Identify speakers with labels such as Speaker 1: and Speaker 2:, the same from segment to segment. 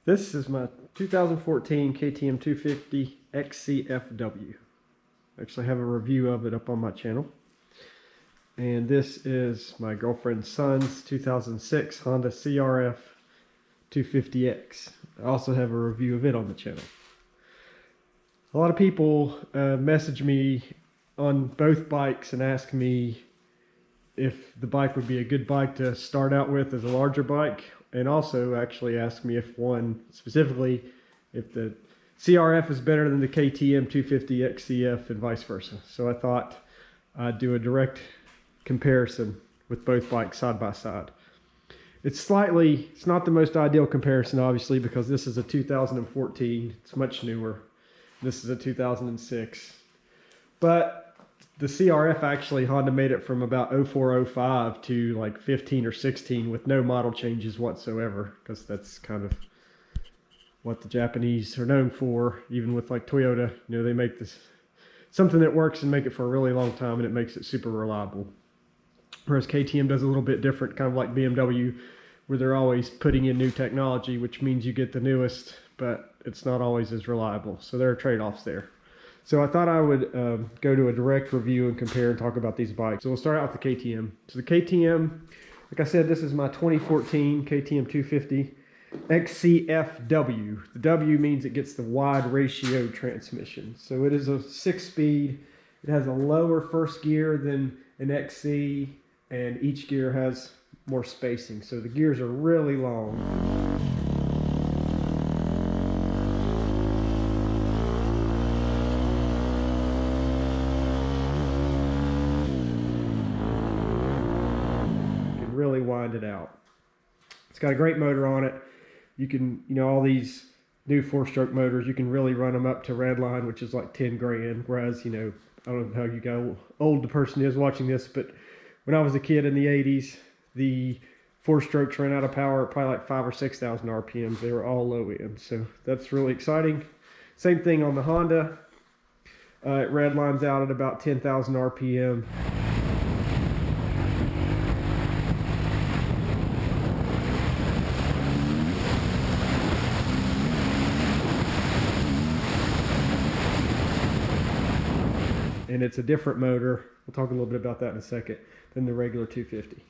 Speaker 1: This is my 2014 KTM 250 XCFW. I actually have a review of it up on my channel. And this is my girlfriend's son's 2006 Honda CRF 250X. I also have a review of it on the channel. A lot of people message me on both bikes and ask me if the bike would be a good bike to start out with as a larger bike, and also actually ask me if one, specifically, if the CRF is better than the KTM 250 XCF and vice versa. So I thought I'd do a direct comparison with both bikes side by side. It's not the most ideal comparison, obviously, because this is a 2014, it's much newer. This is a 2006. But the CRF, actually, Honda made it from about 04, 05 to like 15 or 16 with no model changes whatsoever, because that's kind of what the Japanese are known for. Even with like Toyota, you know, they make this something that works and make it for a really long time, and it makes it super reliable. Whereas KTM does a little bit different, kind of like BMW, where they're always putting in new technology, which means you get the newest, but it's not always as reliable. So there are trade-offs there. So I thought I would go to a direct review and compare and talk about these bikes. So we'll start out with the KTM. So the KTM, like I said, this is my 2014 KTM 250 XCF-W. The W means it gets the wide ratio transmission. So it is a 6-speed. It has a lower first gear than an XC, and each gear has more spacing. So the gears are really long. Really wind it out. It's got a great motor on it. You can, you know, all these new 4-stroke motors, you can really run them up to redline, which is like 10 grand. Whereas, you know, I don't know how old the person is watching this, but when I was a kid in the 80s, the 4-strokes ran out of power at probably like 5,000 or 6,000 RPMs. They were all low end, so that's really exciting. Same thing on the Honda. It redlines out at about 10,000 RPM. And it's a different motor. We'll talk a little bit about that in a second, than the regular 250.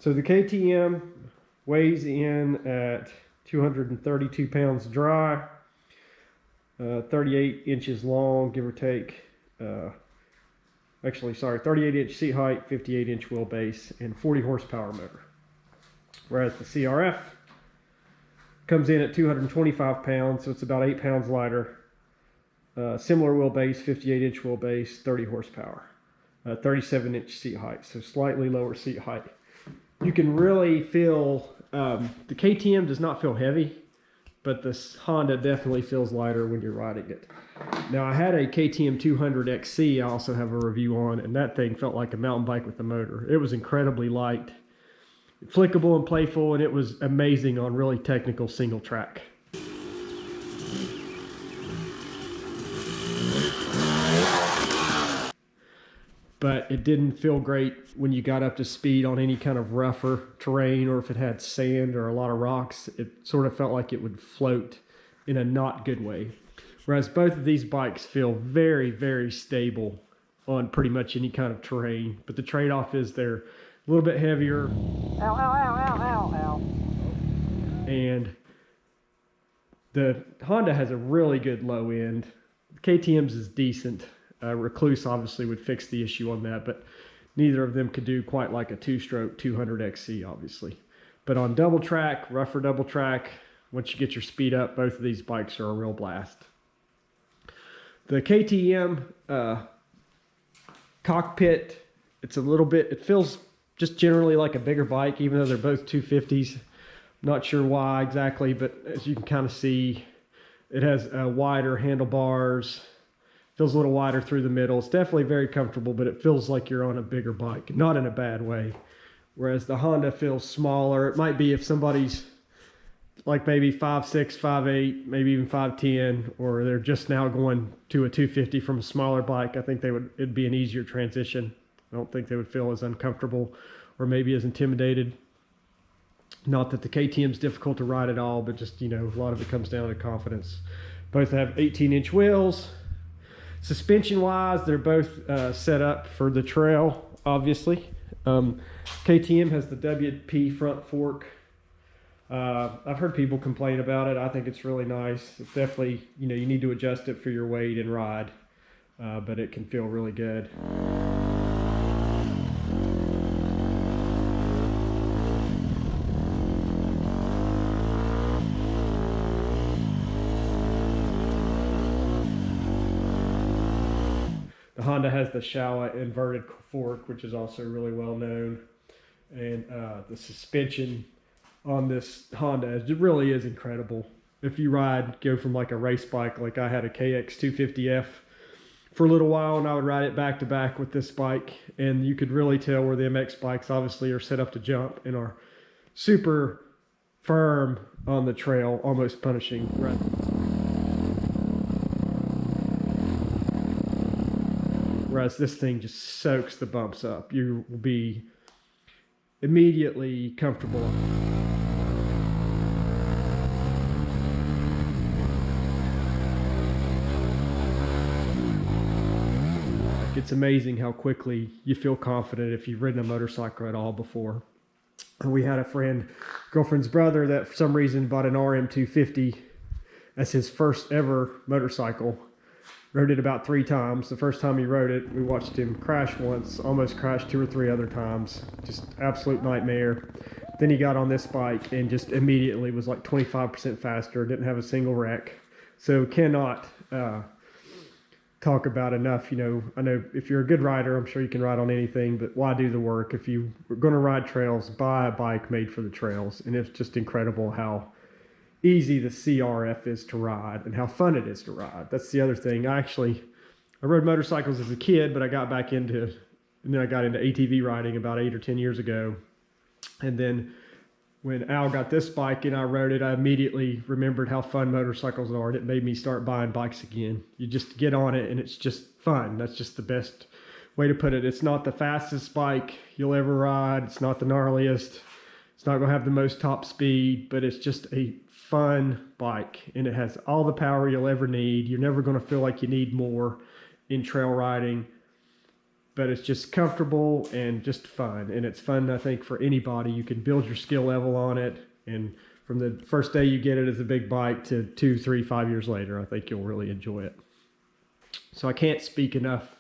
Speaker 1: So the KTM weighs in at 232 pounds dry, 38 inches long, give or take. 38-inch seat height, 58-inch wheelbase, and 40 horsepower motor. Whereas the CRF comes in at 225 pounds, so it's about 8 pounds lighter. Similar wheelbase, 58-inch wheelbase, 30 horsepower, 37-inch seat height, so slightly lower seat height. You can really feel, the KTM does not feel heavy, but this Honda definitely feels lighter when you're riding it. Now, I had a KTM 200 XC I also have a review on, and that thing felt like a mountain bike with a motor. It was incredibly light, flickable and playful, and it was amazing on really technical single track. But it didn't feel great when you got up to speed on any kind of rougher terrain, or if it had sand or a lot of rocks. It sort of felt like it would float in a not good way. Whereas both of these bikes feel very, very stable on pretty much any kind of terrain. But the trade-off is they're a little bit heavier. Ow, ow, ow, ow, ow, ow. And the Honda has a really good low end. The KTM's is decent. Recluse obviously would fix the issue on that, but neither of them could do quite like a 2-stroke 200 XC, obviously. But on double track, rougher double track, once you get your speed up, both of these bikes are a real blast. The KTM cockpit, it feels just generally like a bigger bike, even though they're both 250s. Not sure why exactly, but as you can kind of see, it has wider handlebars. Feels a little wider through the middle. It's definitely very comfortable, but it feels like you're on a bigger bike, not in a bad way. Whereas the Honda feels smaller. It might be if somebody's like maybe 5'6", 5'8", maybe even 5'10", or they're just now going to a 250 from a smaller bike. I think it'd be an easier transition. I don't think they would feel as uncomfortable or maybe as intimidated. Not that the KTM is difficult to ride at all, but just, you know, a lot of it comes down to confidence. Both have 18-inch wheels. Suspension wise, they're both set up for the trail, obviously. KTM has the WP front fork. I've heard people complain about it. I think it's really nice. It's definitely, you know, you need to adjust it for your weight and ride, but it can feel really good. The Honda has the Showa inverted fork, which is also really well known. And the suspension on this Honda, it really is incredible. If you go from like a race bike, like I had a KX250F for a little while, and I would ride it back to back with this bike, and you could really tell where the MX bikes obviously are set up to jump and are super firm on the trail, almost punishing. Whereas this thing just soaks the bumps up. You will be immediately comfortable. It's amazing how quickly you feel confident if you've ridden a motorcycle at all before. We had a girlfriend's brother, that for some reason bought an RM250 as his first ever motorcycle. Rode it about 3 times. The first time he rode it, we watched him crash once, almost crashed 2 or 3 other times. Just absolute nightmare. Then he got on this bike and just immediately was like 25% faster, didn't have a single wreck. So cannot talk about enough. You know, I know if you're a good rider, I'm sure you can ride on anything, but why do the work? If you were going to ride trails, buy a bike made for the trails. And it's just incredible how easy the CRF is to ride and how fun it is to ride. That's the other thing. I rode motorcycles as a kid, but I got into ATV riding about 8 or 10 years ago. And then when Al got this bike and I rode it, I immediately remembered how fun motorcycles are, and it made me start buying bikes again. You just get on it and it's just fun. That's just the best way to put it. It's not the fastest bike you'll ever ride. It's not the gnarliest. It's not going to have the most top speed, but it's just a fun bike, and it has all the power you'll ever need. You're never going to feel like you need more in trail riding, but it's just comfortable and just fun. And it's fun, I think, for anybody. You can build your skill level on it, and from the first day you get it as a big bike to 2, 3, 5 years later, I think you'll really enjoy it. So I can't speak enough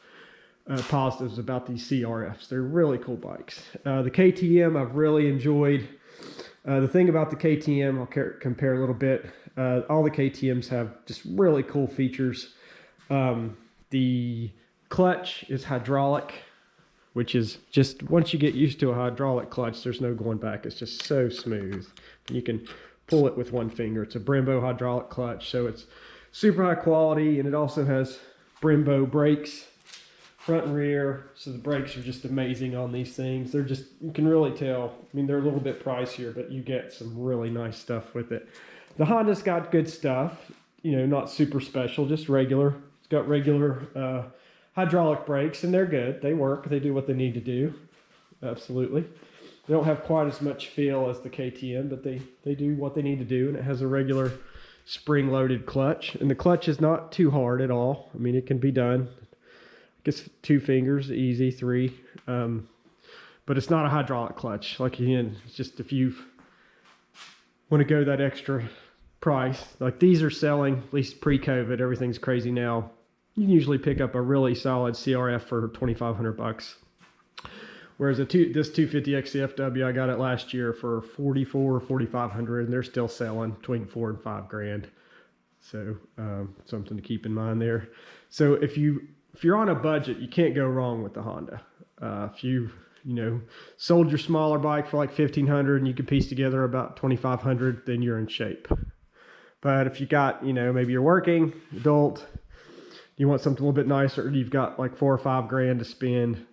Speaker 1: positives about these CRFs. They're really cool bikes. The KTM I've really enjoyed. The thing about the KTM, I'll compare a little bit. All the KTMs have just really cool features. The clutch is hydraulic, which is just, once you get used to a hydraulic clutch, there's no going back. It's just so smooth. You can pull it with one finger. It's a Brembo hydraulic clutch, so it's super high quality, and it also has Brembo brakes, front and rear, so the brakes are just amazing on these things. They're just, you can really tell. I mean, they're a little bit pricier, but you get some really nice stuff with it. The Honda's got good stuff, you know, not super special, just regular. It's got regular hydraulic brakes, and they're good. They work. They do what they need to do. Absolutely. They don't have quite as much feel as the KTM, but they do what they need to do, and it has a regular spring-loaded clutch. And the clutch is not too hard at all. I mean, it can be done. I guess 2 fingers, easy, 3. But it's not a hydraulic clutch. Like, again, it's just if you want to go that extra price. Like, these are selling, at least pre-COVID, everything's crazy now. You can usually pick up a really solid CRF for $2,500. Whereas this 250 XCF-W, I got it last year for $4,400 or $4,500, and they're still selling between $4,000 and $5,000. So something to keep in mind there. So if you're on a budget, you can't go wrong with the Honda. If you sold your smaller bike for like $1,500 and you can piece together about $2,500, then you're in shape. But if you got, maybe you're working, adult, you want something a little bit nicer, you've got like $4,000 or $5,000 to spend,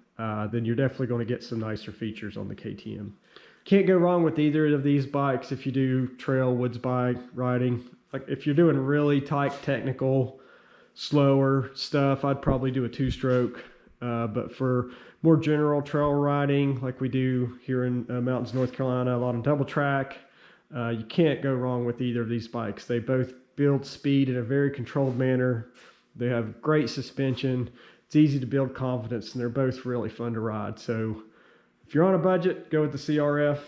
Speaker 1: then you're definitely going to get some nicer features on the KTM. Can't go wrong with either of these bikes if you do trail, woods bike riding. Like if you're doing really tight, technical, slower stuff, I'd probably do a 2-stroke. But for more general trail riding like we do here in Mountains, North Carolina, a lot of double track, you can't go wrong with either of these bikes. They both build speed in a very controlled manner. They have great suspension. It's easy to build confidence, and they're both really fun to ride. So if you're on a budget, go with the CRF.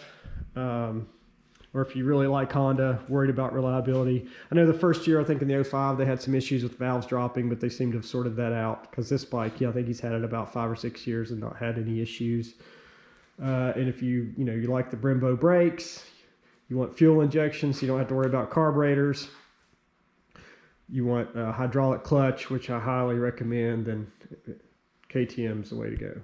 Speaker 1: Or if you really like Honda, worried about reliability. I know the first year, I think in the 05, they had some issues with valves dropping, but they seem to have sorted that out, because this bike, I think he's had it about 5 or 6 years and not had any issues. And if you like the Brembo brakes, you want fuel injection so you don't have to worry about carburetors, you want a hydraulic clutch, which I highly recommend, then KTM's the way to go.